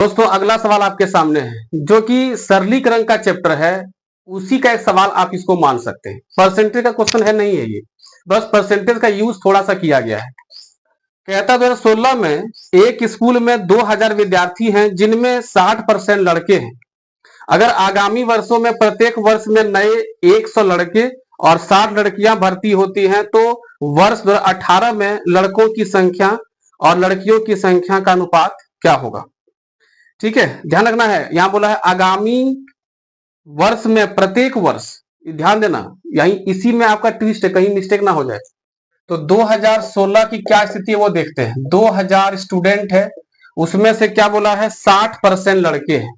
दोस्तों अगला सवाल आपके सामने है जो कि सरलीकरण का चैप्टर है, उसी का एक सवाल आप इसको मान सकते हैं। परसेंटेज का क्वेश्चन है नहीं है ये, बस परसेंटेज का यूज थोड़ा सा किया गया है। कहता 2016 में एक स्कूल में 2000 विद्यार्थी हैं जिनमें 60% लड़के हैं। अगर आगामी वर्षों में प्रत्येक वर्ष में नए 100 लड़के और 60 लड़कियां भर्ती होती हैं तो वर्ष 2018 में लड़कों की संख्या और लड़कियों की संख्या का अनुपात क्या होगा। ठीक है, ध्यान रखना है, यहां बोला है आगामी वर्ष में प्रत्येक वर्ष, ध्यान देना यही इसी में आपका ट्विस्ट है, कहीं मिस्टेक ना हो जाए। तो 2016 की क्या स्थिति है वो देखते हैं। 2000 स्टूडेंट है, उसमें से क्या बोला है 60% लड़के हैं।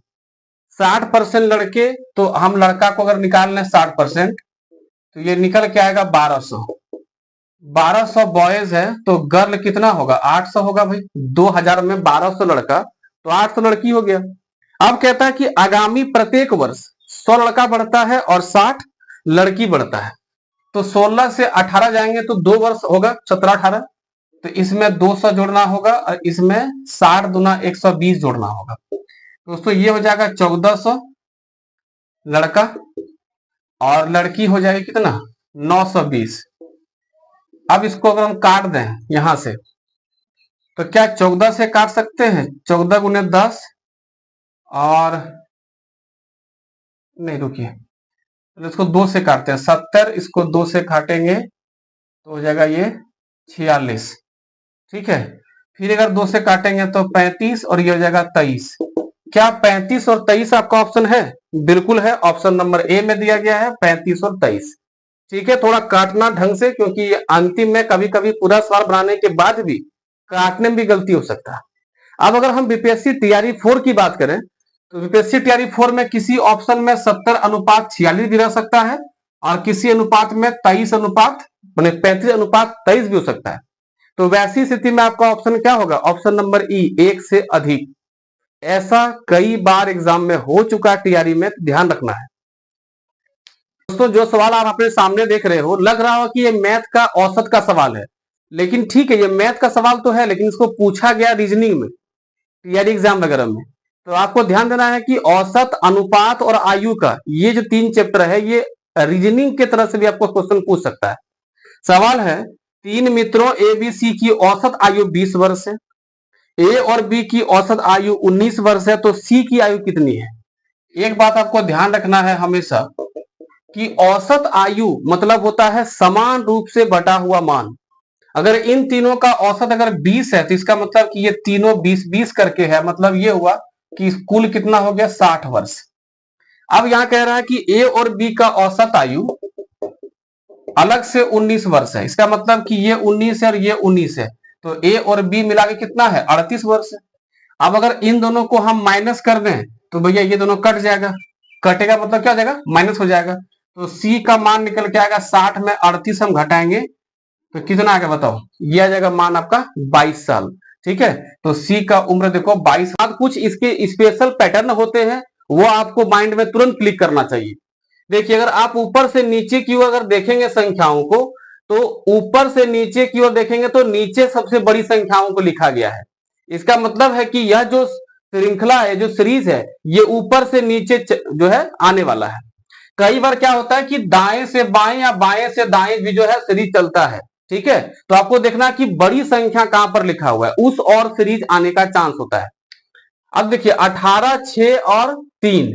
60% लड़के, तो हम लड़का को अगर निकाल लें 60% तो ये निकल के आएगा 1200। 1200 बॉयज है तो गर्ल कितना होगा 800 होगा भाई। 2000 में 1200 लड़का तो 800 लड़की हो गया। अब कहता है कि आगामी प्रत्येक वर्ष 100 लड़का बढ़ता है और 60 लड़की बढ़ता है। तो 16 से 18 जाएंगे तो 2 वर्ष होगा 17-18, तो इसमें 200 जोड़ना होगा और इसमें 60 दूना 120 जोड़ना होगा। दोस्तों ये हो जाएगा 1400 लड़का और लड़की हो जाएगी कितना 920। अब इसको अगर हम काट दें यहां से तो क्या 14 से काट सकते हैं, 14 गुने 10 और नहीं रुकिए इसको 2 से काटते हैं 70, इसको 2 से काटेंगे तो हो जाएगा ये 46। ठीक है, फिर अगर 2 से काटेंगे तो 35 और ये हो जाएगा 23। क्या 35 और 23 आपका ऑप्शन है? बिल्कुल है, ऑप्शन नंबर ए में दिया गया है 35 और 23। ठीक है, थोड़ा काटना ढंग से क्योंकि अंतिम में कभी कभी पूरा सवाल बनाने के बाद भी काटने में भी गलती हो सकता है। अब अगर हम बीपीएससी टीआरई 4 की बात करें तो बीपीएससी टीआरई 4 में किसी ऑप्शन में 70:46 भी रह सकता है और किसी अनुपात में 35:23 भी हो सकता है। तो वैसी स्थिति में आपका ऑप्शन क्या होगा, ऑप्शन नंबर ई 1 से अधिक। ऐसा कई बार एग्जाम में हो चुका है टीआरई में, तो ध्यान रखना है। दोस्तों जो सवाल आप अपने सामने देख रहे हो लग रहा हो कि ये मैथ का औसत का सवाल है, लेकिन ठीक है ये मैथ का सवाल तो है लेकिन इसको पूछा गया रीजनिंग में, टीआरई एग्जाम वगैरह में। तो आपको ध्यान देना है कि औसत, अनुपात और आयु का ये जो 3 चैप्टर है ये रीजनिंग के तरह से भी आपको क्वेश्चन पूछ सकता है। सवाल है 3 मित्रों ए बी सी की औसत आयु 20 वर्ष है, ए और बी की औसत आयु 19 वर्ष है, तो सी की आयु कितनी है। एक बात आपको ध्यान रखना है हमेशा कि औसत आयु मतलब होता है समान रूप से बटा हुआ मान। अगर इन तीनों का औसत अगर 20 है तो इसका मतलब कि ये तीनों 20-20 करके है, मतलब ये हुआ कि कुल कितना हो गया 60 वर्ष। अब यहां कह रहा है कि ए और बी का औसत आयु अलग से 19 वर्ष है, इसका मतलब कि ये 19 है और ये 19 है, तो ए और बी मिला के कितना है 38 वर्ष है। अब अगर इन दोनों को हम माइनस कर दें तो भैया ये दोनों कट जाएगा, कटेगा मतलब क्या हो जाएगा माइनस हो जाएगा, तो सी का मान निकल के आएगा 60 में 38 हम घटाएंगे तो कितना आ गया बताओ, ये आ जाएगा मान आपका 22 साल। ठीक है, तो सी का उम्र देखो 22 साल। कुछ इसके स्पेशल पैटर्न होते हैं वो आपको माइंड में तुरंत क्लिक करना चाहिए। देखिए अगर आप ऊपर से नीचे की ओर अगर देखेंगे संख्याओं को तो ऊपर से नीचे की ओर देखेंगे तो नीचे सबसे बड़ी संख्याओं को लिखा गया है। इसका मतलब है कि यह जो श्रृंखला है, जो सीरीज है, ये ऊपर से नीचे जो है आने वाला है। कई बार क्या होता है कि दाएं से बाएं या बाएं से दाएं भी जो है सीरीज चलता है। ठीक है, तो आपको देखना कि बड़ी संख्या कहां पर लिखा हुआ है, उस और सीरीज आने का चांस होता है। अब देखिए 18, 6 और 3,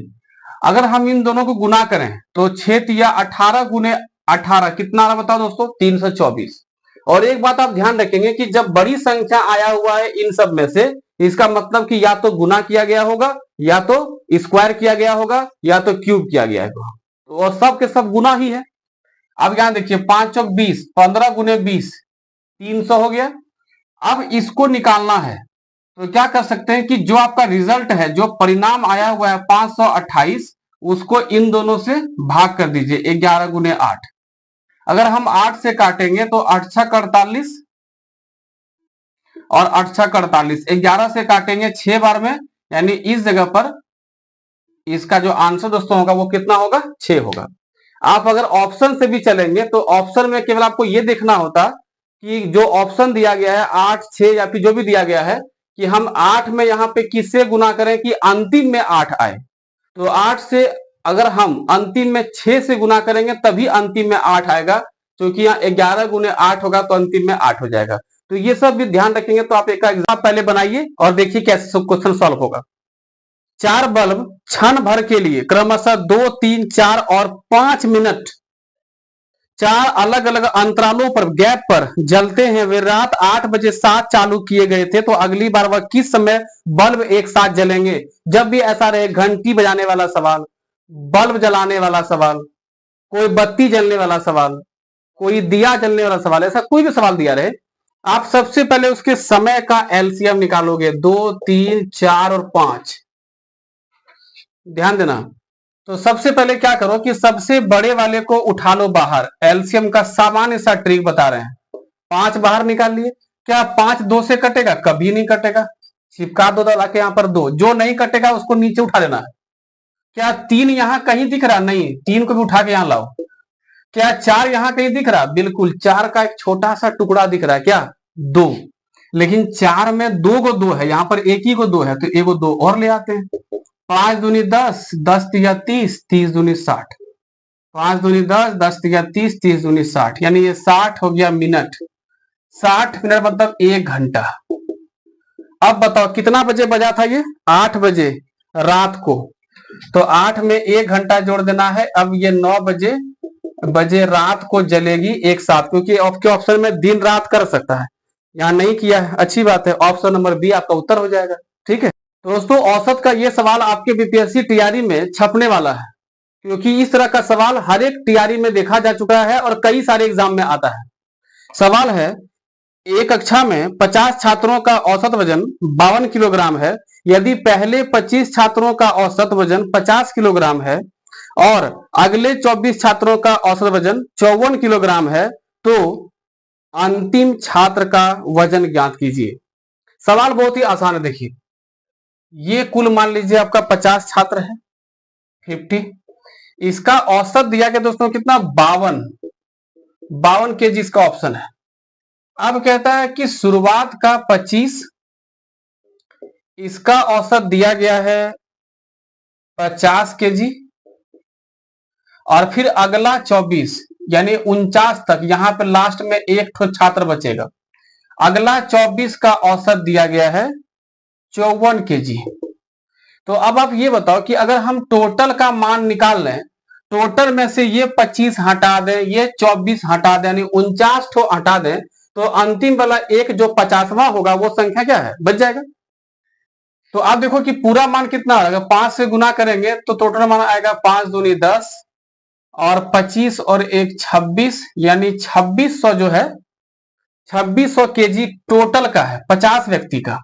अगर हम इन दोनों को गुना करें तो 6 या 18 गुने 18 कितना आ रहा बताओ दोस्तों 324। और एक बात आप ध्यान रखेंगे कि जब बड़ी संख्या आया हुआ है इन सब में से, इसका मतलब कि या तो गुना किया गया होगा या तो स्क्वायर किया गया होगा या तो क्यूब किया गया होगा, तो और सब के सब गुना ही है। अब यहां देखिए 5 चौक 20, 15 गुने 20 300 हो गया। अब इसको निकालना है तो क्या कर सकते हैं कि जो आपका रिजल्ट है, जो परिणाम आया हुआ है 528, उसको इन दोनों से भाग कर दीजिए 11 गुने 8। अगर हम 8 से काटेंगे तो 8 छक 48 और 8 छक 48, 11 से काटेंगे 6 बार में, यानी इस जगह पर इसका जो आंसर दोस्तों होगा वो कितना होगा 6 होगा। आप अगर ऑप्शन से भी चलेंगे तो ऑप्शन में केवल आपको ये देखना होता कि जो ऑप्शन दिया गया है 8, 6 या फिर जो भी दिया गया है कि हम 8 में यहाँ पे किससे गुना करें कि अंतिम में 8 आए। तो 8 से अगर हम अंतिम में 6 से गुना करेंगे तभी अंतिम में 8 आएगा, क्योंकि यहाँ 11 गुने 8 होगा तो अंतिम में 8 हो जाएगा। तो ये सब भी ध्यान रखेंगे तो आप एक एग्जाम पहले बनाइए और देखिए कैसे क्वेश्चन सॉल्व होगा। 4 बल्ब क्षण भर के लिए क्रमशः 2, 3, 4 और 5 मिनट 4 अलग अलग अंतरालों पर गैप पर जलते हैं। वे रात 8 बजे साथ चालू किए गए थे, तो अगली बार वह किस समय बल्ब एक साथ जलेंगे। जब भी ऐसा रहे, घंटी बजाने वाला सवाल, बल्ब जलाने वाला सवाल, कोई बत्ती जलने वाला सवाल, कोई दिया जलने वाला सवाल, ऐसा कोई भी सवाल दिया रहे, आप सबसे पहले उसके समय का एलसीएम निकालोगे। 2, 3, 4 और 5, ध्यान देना। तो सबसे पहले क्या करो कि सबसे बड़े वाले को उठा लो बाहर। एलसीएम का सामान्य सा ट्रिक बता रहे हैं। 5 बाहर निकाल लिए। क्या 5 2 से कटेगा? कभी नहीं कटेगा। चिपका दो दबा के यहाँ पर 2, जो नहीं कटेगा उसको नीचे उठा लेना है। क्या 3 यहां कहीं दिख रहा? नहीं, 3 को भी उठा के यहां लाओ। क्या 4 यहां कहीं दिख रहा? बिल्कुल, 4 का एक छोटा सा टुकड़ा दिख रहा है, क्या? 2। लेकिन 4 में 2 को 2 है, यहां पर एक ही को 2 है, तो एगो 2 और ले आते हैं। 5 दूनी 10, 10 तिया 30, 30 दूनी 60। 5 दूनी 10, 10 तिया 30, 30 दूनी 60, यानी ये 60 हो गया मिनट। 60 मिनट मतलब 1 घंटा। अब बताओ कितना बजे बजा था ये? 8 बजे रात को। तो 8 में 1 घंटा जोड़ देना है। अब ये 9 बजे रात को जलेगी एक साथ, क्योंकि आपके ऑप्शन में दिन रात कर सकता है, यहां नहीं किया है, अच्छी बात है। ऑप्शन नंबर बी आपका उत्तर हो जाएगा। ठीक है तो दोस्तों, औसत का ये सवाल आपके बीपीएससी टीआरई में छपने वाला है, क्योंकि इस तरह का सवाल हर एक टीआरई में देखा जा चुका है और कई सारे एग्जाम में आता है। सवाल है, एक कक्षा में 50 छात्रों का औसत वजन 52 किलोग्राम है। यदि पहले 25 छात्रों का औसत वजन 50 किलोग्राम है और अगले 24 छात्रों का औसत वजन 54 किलोग्राम है, तो अंतिम छात्र का वजन ज्ञात कीजिए। सवाल बहुत ही आसान है। देखिए, ये कुल मान लीजिए आपका 50 छात्र है, 50। इसका औसत दिया गया दोस्तों कितना? 52 केजी इसका ऑप्शन है। अब कहता है कि शुरुआत का 25, इसका औसत दिया गया है 50 केजी, और फिर अगला 24 यानी 49 तक, यहां पे लास्ट में एक ठो छात्र बचेगा। अगला 24 का औसत दिया गया है 54 केजी। तो अब आप ये बताओ कि अगर हम टोटल का मान निकाल लें, टोटल में से ये 25 हटा दें, ये 24 हटा दें, यानी 49 ठो हटा दें, तो अंतिम वाला एक जो 50वां होगा वो संख्या क्या है? बच जाएगा। तो आप देखो कि पूरा मान कितना आएगा। 5 से गुना करेंगे तो टोटल मान आएगा 5 दूनी 10 और 25 और 1 26, यानी 2600 जो है, 2600 केजी टोटल का है, 50 व्यक्ति का।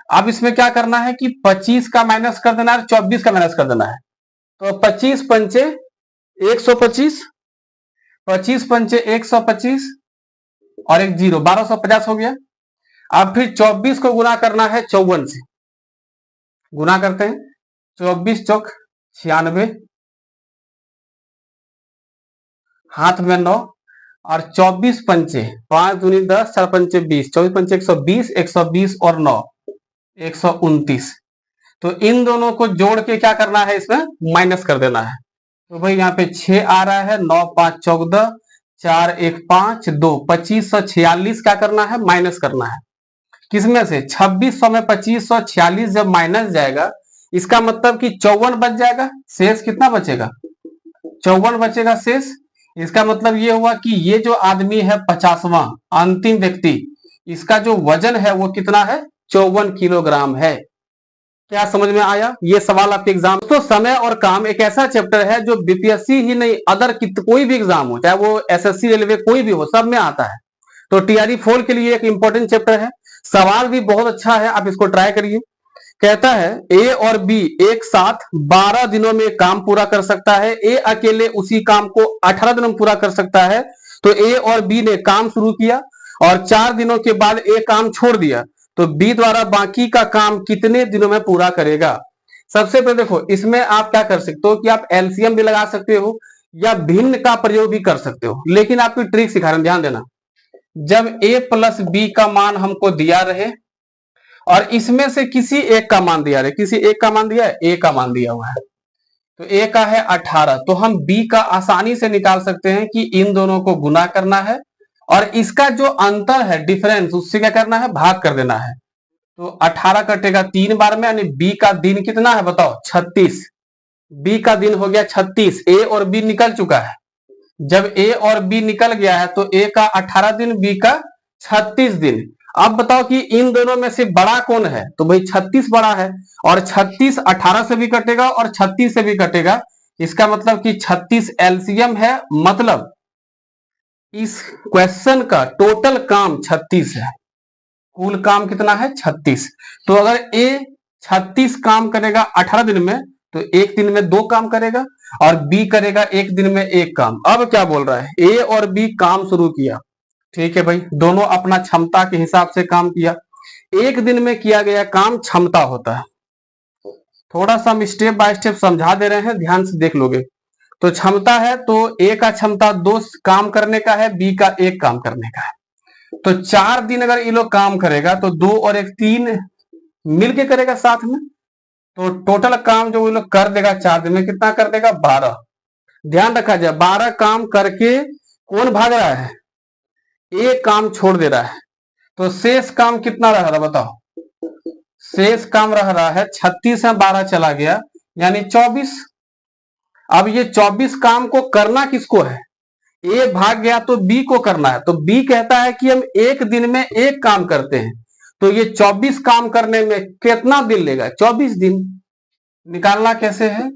अब इसमें क्या करना है कि 25 का माइनस कर देना है, 24 का माइनस कर देना है। तो 25 पंचे 125, 25 पंचे 125 और एक 0, 1250 हो गया। अब फिर 24 को गुना करना है 54 से, गुना करते हैं। 24 चौक 96, हाथ में 9 और 24 पंचे 5 दूनी 10, 4 पंचे 20, 24 पंचे 120, 120 और 9 129। तो इन दोनों को जोड़ के क्या करना है? इसमें माइनस कर देना है। तो भाई यहाँ पे 6 आ रहा है, 9 5 14, 4 1 5 2, 2546 क्या करना है? माइनस करना है। किसमें से? 2600 में 2546 जब माइनस जाएगा, इसका मतलब कि 54 बच जाएगा। शेष कितना बचेगा? 54 बचेगा शेष। इसका मतलब ये हुआ कि ये जो आदमी है 50वां अंतिम व्यक्ति, इसका जो वजन है वो कितना है? 54 किलोग्राम है। क्या समझ में आया? ये सवाल आपके एग्जाम। तो समय और काम एक ऐसा चैप्टर है जो बीपीएससी ही नहीं, अदर कोई भी एग्जाम हो, चाहे वो एसएससी रेलवे कोई भी हो, सब में आता है। तो टीआरई 4 के लिए एक इंपॉर्टेंट चैप्टर है। सवाल भी बहुत अच्छा है, आप इसको ट्राई करिए। कहता है ए और बी एक साथ 12 दिनों में काम पूरा कर सकता है। ए अकेले उसी काम को 18 दिनों में पूरा कर सकता है। तो ए और बी ने काम शुरू किया और 4 दिनों के बाद ए काम छोड़ दिया, तो बी द्वारा बाकी का काम कितने दिनों में पूरा करेगा? सबसे पहले देखो, इसमें आप क्या कर सकते हो कि आप एलसीएम भी लगा सकते हो या भिन्न का प्रयोग भी कर सकते हो, लेकिन आपकी ट्रिक सिखा रहे हैं, ध्यान देना। जब a प्लस बी का मान हमको दिया रहे और इसमें से किसी एक का मान दिया है, किसी एक का मान दिया है, ए का मान दिया हुआ है, तो ए का है 18, तो हम बी का आसानी से निकाल सकते हैं कि इन दोनों को गुना करना है और इसका जो अंतर है डिफरेंस उससे क्या करना है, भाग कर देना है। तो 18 कटेगा 3 बार में, यानी बी का दिन कितना है बताओ, 36। बी का दिन हो गया 36, ए और बी निकल चुका है। जब ए और बी निकल गया है तो ए का 18 दिन, बी का 36 दिन। अब बताओ कि इन दोनों में से बड़ा कौन है, तो भाई 36 बड़ा है, और 36 18 से भी कटेगा और 36 से भी कटेगा, इसका मतलब कि 36 एलसीएम है, मतलब इस क्वेश्चन का टोटल काम 36 है। कुल काम कितना है, 36। तो अगर ए 36 काम करेगा 18 दिन में, तो एक दिन में 2 काम करेगा और बी करेगा एक दिन में 1 काम। अब क्या बोल रहा है, ए और बी काम शुरू किया, ठीक है भाई, दोनों अपना क्षमता के हिसाब से काम किया। एक दिन में किया गया काम क्षमता होता है। थोड़ा सा हम स्टेप बाय स्टेप समझा दे रहे हैं, ध्यान से देख लोगे। तो क्षमता है, तो ए का क्षमता 2 काम करने का है, बी का 1 काम करने का है। तो 4 दिन अगर ये लोग काम करेगा तो 2 और 1 3 मिलके करेगा साथ में, तो टोटल काम जो वो लोग कर देगा 4 दिन में, कितना कर देगा, 12। ध्यान रखा जाए, 12 काम करके कौन भाग रहा है, एक काम छोड़ दे रहा है। तो शेष काम कितना रह रहा बताओ, शेष काम रह रहा है 36 में 12 चला गया, यानी 24। अब ये 24 काम को करना किसको है, ए भाग गया तो बी को करना है। तो बी कहता है कि हम एक दिन में 1 काम करते हैं, तो ये 24 काम करने में कितना दिन लेगा, 24 दिन। निकालना कैसे है,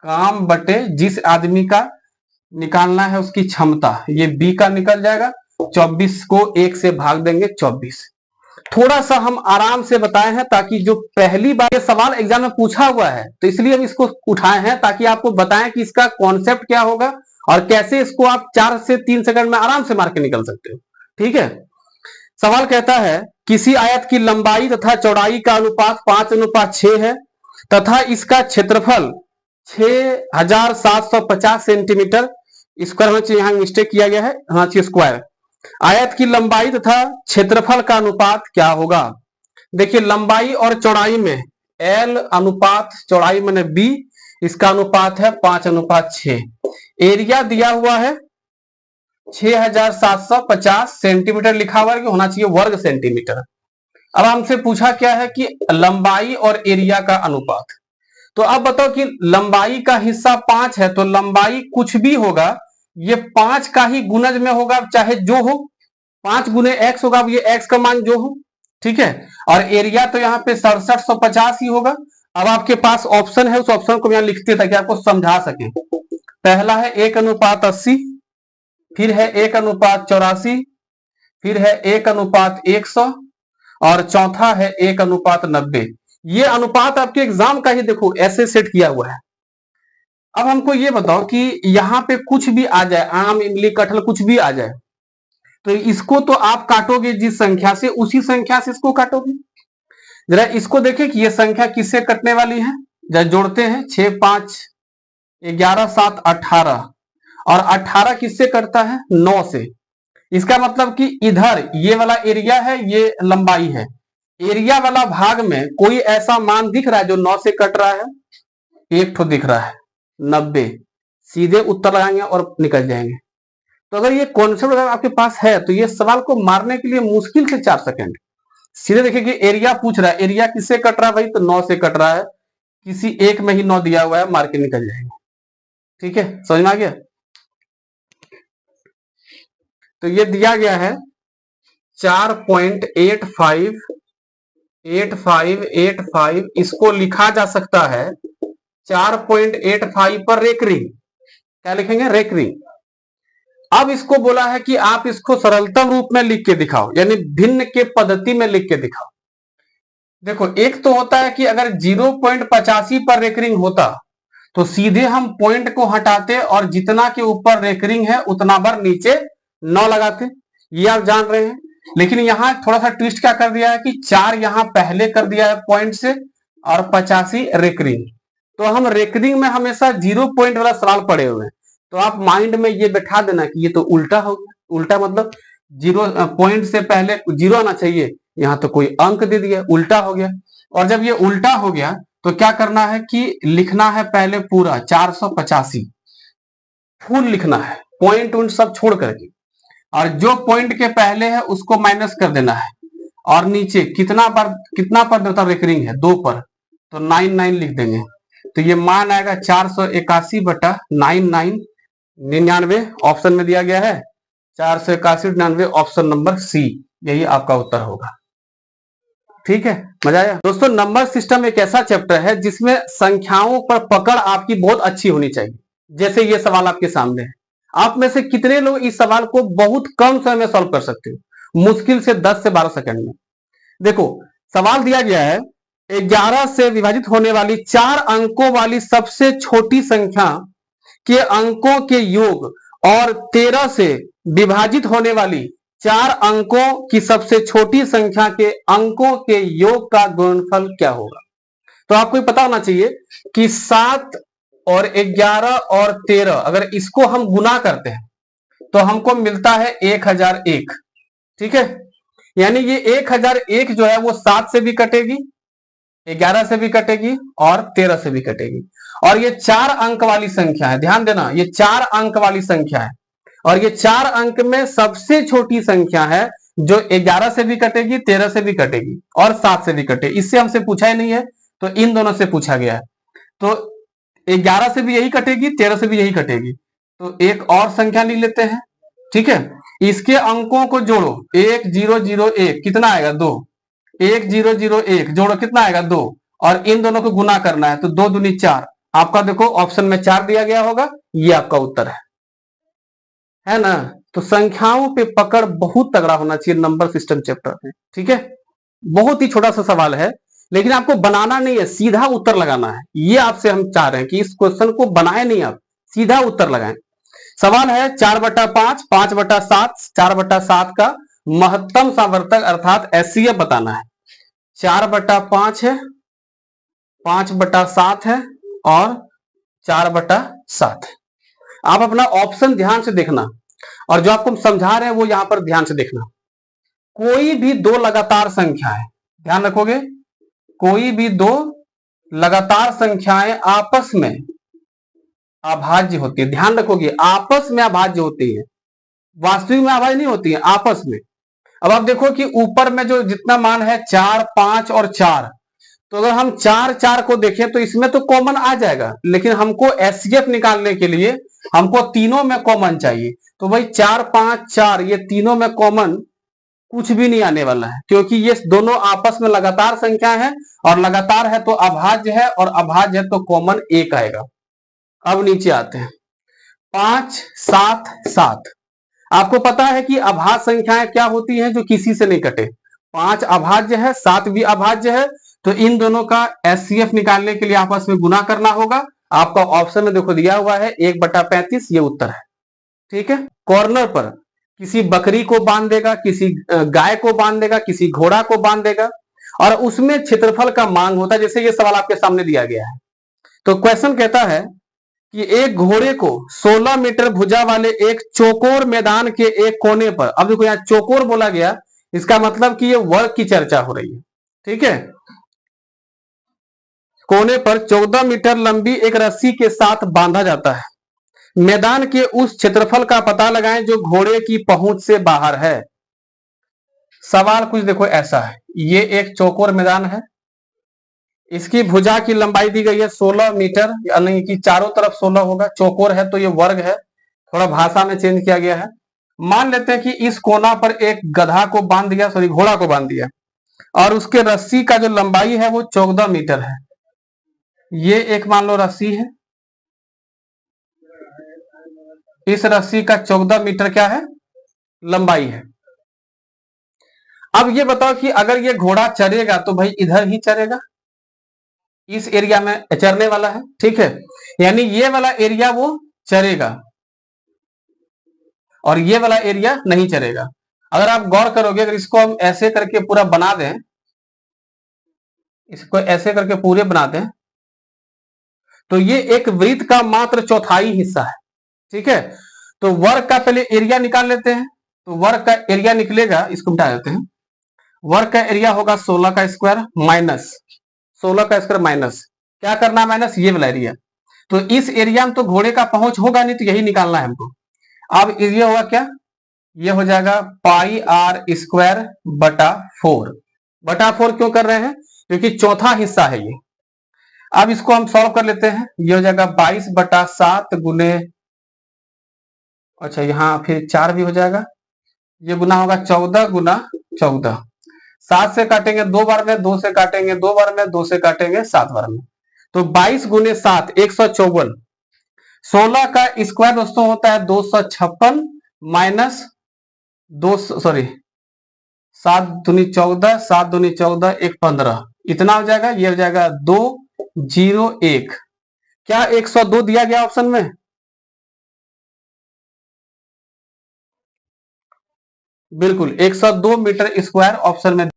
काम बटे जिस आदमी का निकालना है उसकी क्षमता, ये बी का निकल जाएगा, 24 को 1 से भाग देंगे 24। थोड़ा सा हम आराम से बताए हैं ताकि जो पहली बार ये सवाल एग्जाम में पूछा हुआ है, तो इसलिए हम इसको उठाए हैं ताकि आपको बताएं कि इसका कॉन्सेप्ट क्या होगा और कैसे इसको आप 4 से 3 सेकंड में आराम से मार के निकल सकते हो। ठीक है, सवाल कहता है किसी आयत की लंबाई तथा चौड़ाई का अनुपात 5:6 है तथा इसका क्षेत्रफल 6750 सेंटीमीटर स्क्वायर होना चाहिए, यहाँ मिस्टेक किया गया है, हाँ स्क्वायर। आयत की लंबाई तथा क्षेत्रफल का अनुपात क्या होगा। देखिए लंबाई और चौड़ाई में L अनुपात चौड़ाई मैंने B, इसका अनुपात है 5:6। एरिया दिया हुआ है 6750 सेंटीमीटर, लिखा हुआ है कि होना चाहिए वर्ग सेंटीमीटर। अब हमसे पूछा क्या है कि लंबाई और एरिया का अनुपात। तो अब बताओ कि लंबाई का हिस्सा 5 है, तो लंबाई कुछ भी होगा ये 5 का ही गुणज में होगा, चाहे जो हो, 5 गुने x होगा, अब ये x का मान जो हो, ठीक है। और एरिया तो यहाँ पे 6750 ही होगा। अब आपके पास ऑप्शन है, उस ऑप्शन को यहाँ लिखते ताकि आपको समझा सके। पहला है 1:80, फिर है 1:84, फिर है 1:100 और चौथा है 1:90। ये अनुपात आपके एग्जाम का ही देखो ऐसे सेट किया हुआ है। अब हमको ये बताओ कि यहाँ पे कुछ भी आ जाए, आम इमली कटहल कुछ भी आ जाए, तो इसको तो आप काटोगे जिस संख्या से, उसी संख्या से इसको काटोगे। जरा इसको देखें कि ये संख्या किससे कटने वाली है, जरा जोड़ते हैं, 6 5 11 7 18, और 18 किससे कटता है, 9 से। इसका मतलब कि इधर ये वाला एरिया है, ये लंबाई है, एरिया वाला भाग में कोई ऐसा मान दिख रहा है जो 9 से कट रहा है, एक ठो दिख रहा है 90। सीधे उत्तर लगाएंगे और निकल जाएंगे। तो अगर ये कॉन्सेप्ट अगर आपके पास है तो ये सवाल को मारने के लिए मुश्किल से 4 सेकंड। सीधे देखिए कि एरिया पूछ रहा है, एरिया किससे कट रहा है भाई, तो 9 से कट रहा है, किसी एक में ही 9 दिया हुआ है, मार के निकल जाएंगे। ठीक है, समझ में आ गया। तो ये दिया गया है 4.85, इसको लिखा जा सकता है 4.85 पर रेकरिंग। क्या लिखेंगे, रेकरिंग। अब इसको बोला है कि आप इसको सरलतम रूप में लिख के दिखाओ, यानी भिन्न के पद्धति में लिख के दिखाओ। देखो एक तो होता है कि अगर 0.85 पर रेकरिंग होता तो सीधे हम पॉइंट को हटाते और जितना के ऊपर रेकरिंग है उतना बार नीचे 9 लगाते, ये आप जान रहे हैं। लेकिन यहाँ थोड़ा सा ट्विस्ट क्या कर दिया है कि 4 यहाँ पहले कर दिया है पॉइंट से और 85 रेकरिंग। तो हम रेकरिंग में हमेशा 0 पॉइंट वाला सवाल पड़े हुए हैं, तो आप माइंड में ये बैठा देना कि ये तो उल्टा हो गया। उल्टा मतलब 0 पॉइंट से पहले 0 आना चाहिए, यहाँ तो कोई अंक दे दिया, उल्टा हो गया। और जब ये उल्टा हो गया तो क्या करना है कि लिखना है पहले पूरा 485 फुल लिखना है, पॉइंट उन सब छोड़ करके, और जो पॉइंट के पहले है उसको माइनस कर देना है, और नीचे कितना पर देता रेकरिंग है 2 पर, तो 99 लिख देंगे। तो ये मान आएगा 481/99, ऑप्शन में दिया गया है 481/99, ऑप्शन नंबर सी, यही आपका उत्तर होगा। ठीक है, मजा आया दोस्तों। नंबर सिस्टम एक ऐसा चैप्टर है जिसमें संख्याओं पर पकड़ आपकी बहुत अच्छी होनी चाहिए। जैसे ये सवाल आपके सामने है, आप में से कितने लोग इस सवाल को बहुत कम समय में सॉल्व कर सकते हो? मुश्किल से 10 से 12 सेकंड में। देखो सवाल दिया गया है 11 से विभाजित होने वाली 4 अंकों वाली सबसे छोटी संख्या के अंकों के योग और 13 से विभाजित होने वाली 4 अंकों की सबसे छोटी संख्या के अंकों के योग का गुणनफल क्या होगा? तो आपको पता होना चाहिए कि 7 और 11 और 13 अगर इसको हम गुना करते हैं तो हमको मिलता है 1001। ठीक है, यानी ये 1001 जो है वो 7 से भी कटेगी, 11 से भी कटेगी और 13 से भी कटेगी। और ये 4 अंक वाली संख्या है, ध्यान देना, ये 4 अंक वाली संख्या है, और ये 4 अंक में सबसे छोटी संख्या है जो 11 से भी कटेगी, 13 से भी कटेगी और 7 से भी कटेगी। इससे हमसे पूछा ही नहीं है, तो इन दोनों से पूछा गया है। तो 11 से भी यही कटेगी, 13 से भी यही कटेगी। तो एक और संख्या ले लेते हैं। ठीक है, इसके अंकों को जोड़ो, 1001 कितना आएगा 2, 1001 जोड़ो कितना आएगा 2, और इन दोनों को गुना करना है तो 2 दूनी 4। आपका देखो ऑप्शन में 4 दिया गया होगा, ये आपका उत्तर है ना। तो संख्याओं पे पकड़ बहुत तगड़ा होना चाहिए नंबर सिस्टम चैप्टर में। ठीक है, बहुत ही छोटा सा सवाल है, लेकिन आपको बनाना नहीं है, सीधा उत्तर लगाना है। ये आपसे हम चाह रहे हैं कि इस क्वेश्चन को बनाए नहीं, आप सीधा उत्तर लगाएं। सवाल है 4/5, 5/7, 4/7 का महत्तम सावर्तक अर्थात एचसीएफ बताना है। 4/5 है, 5/7 है और 4/7 है। आप अपना ऑप्शन ध्यान से देखना, और जो आपको समझा रहे हैं वो यहां पर ध्यान से देखना। कोई भी 2 लगातार संख्या है, ध्यान रखोगे, कोई भी 2 लगातार संख्याएं आपस में अभाज्य होती है। ध्यान रखोगे, आपस में अभाज्य होती है, वास्तविक में अभाज्य नहीं होती है, आपस में। अब आप देखो कि ऊपर में जो जितना मान है 4, 5 और 4, तो अगर हम 4 को देखें तो इसमें तो कॉमन आ जाएगा, लेकिन हमको एचसीएफ निकालने के लिए हमको तीनों में कॉमन चाहिए। तो भाई 4, 5, 4 ये तीनों में कॉमन कुछ भी नहीं आने वाला है, क्योंकि ये दोनों आपस में लगातार संख्या है, और लगातार है तो अभाज्य है, और अभाज्य है तो कॉमन 1 आएगा। अब नीचे आते हैं, 5, 7, 7। आपको पता है कि अभाज्य संख्याएं क्या होती हैं जो किसी से नहीं कटे। 5 अभाज्य है, 7 भी अभाज्य है, तो इन दोनों का एचसीएफ निकालने के लिए आपस में गुना करना होगा। आपका ऑप्शन में देखो दिया हुआ है 1/35, ये उत्तर है। ठीक है, कॉर्नर पर किसी बकरी को बांध देगा, किसी गाय को बांध देगा, किसी घोड़ा को बांध देगा, और उसमें क्षेत्रफल का मांग होता है। जैसे ये सवाल आपके सामने दिया गया है, तो क्वेश्चन कहता है कि एक घोड़े को 16 मीटर भुजा वाले एक चौकोर मैदान के एक कोने पर, अब देखो यहाँ चौकोर बोला गया, इसका मतलब कि ये वर्ग की चर्चा हो रही है। ठीक है, कोने पर 14 मीटर लंबी एक रस्सी के साथ बांधा जाता है। मैदान के उस क्षेत्रफल का पता लगाएं जो घोड़े की पहुंच से बाहर है। सवाल कुछ देखो ऐसा है, ये एक चौकोर मैदान है, इसकी भुजा की लंबाई दी गई है 16 मीटर, यानी कि चारों तरफ 16 होगा। चौकोर है तो ये वर्ग है, थोड़ा भाषा में चेंज किया गया है। मान लेते हैं कि इस कोना पर एक गधा को बांध दिया, सॉरी घोड़ा को बांध दिया, और उसके रस्सी का जो लंबाई है वो 14 मीटर है। ये एक मान लो रस्सी है, इस रस्सी का 14 मीटर क्या है, लंबाई है। अब ये बताओ कि अगर ये घोड़ा चरेगा तो भाई इधर ही चरेगा, इस एरिया में चरने वाला है। ठीक है, यानी ये वाला एरिया वो चरेगा और ये वाला एरिया नहीं चरेगा। अगर आप गौर करोगे, अगर इसको हम ऐसे करके पूरा बना दें, इसको ऐसे करके पूरे बना दें, तो ये एक वृत्त का मात्र चौथाई हिस्सा है। ठीक है, तो वर्ग का पहले एरिया निकाल लेते हैं। तो वर्ग का एरिया निकलेगा, इसको मिटा देते हैं, वर्ग का एरिया होगा 16 का स्क्वायर माइनस 16 का स्क्वायर माइनस क्या करना है माइनस ये वाला एरिया। तो इस एरिया में तो घोड़े का पहुंच होगा नहीं, तो यही निकालना है हमको। अब ये होगा क्या, ये हो जाएगा पाई आर स्क्वायर बटा फोर क्यों कर रहे हैं, क्योंकि चौथा हिस्सा है ये। अब इसको हम सॉल्व कर लेते हैं, ये हो जाएगा 22/7 गुने, अच्छा यहाँ फिर 4 भी हो जाएगा, ये गुना होगा 14 गुना 14। 7 से काटेंगे 2 बार में, 2 से काटेंगे 2 बार में, 2 से काटेंगे 7 बार में। तो 22 गुने 7 154। 16 का स्क्वायर दोस्तों होता है 256 माइनस 7 दूनी 14, 7 दूनी 14, 1 15, इतना हो जाएगा। ये हो जाएगा 201। क्या 102 दिया गया ऑप्शन में? बिल्कुल 102 मीटर स्क्वायर ऑप्शन में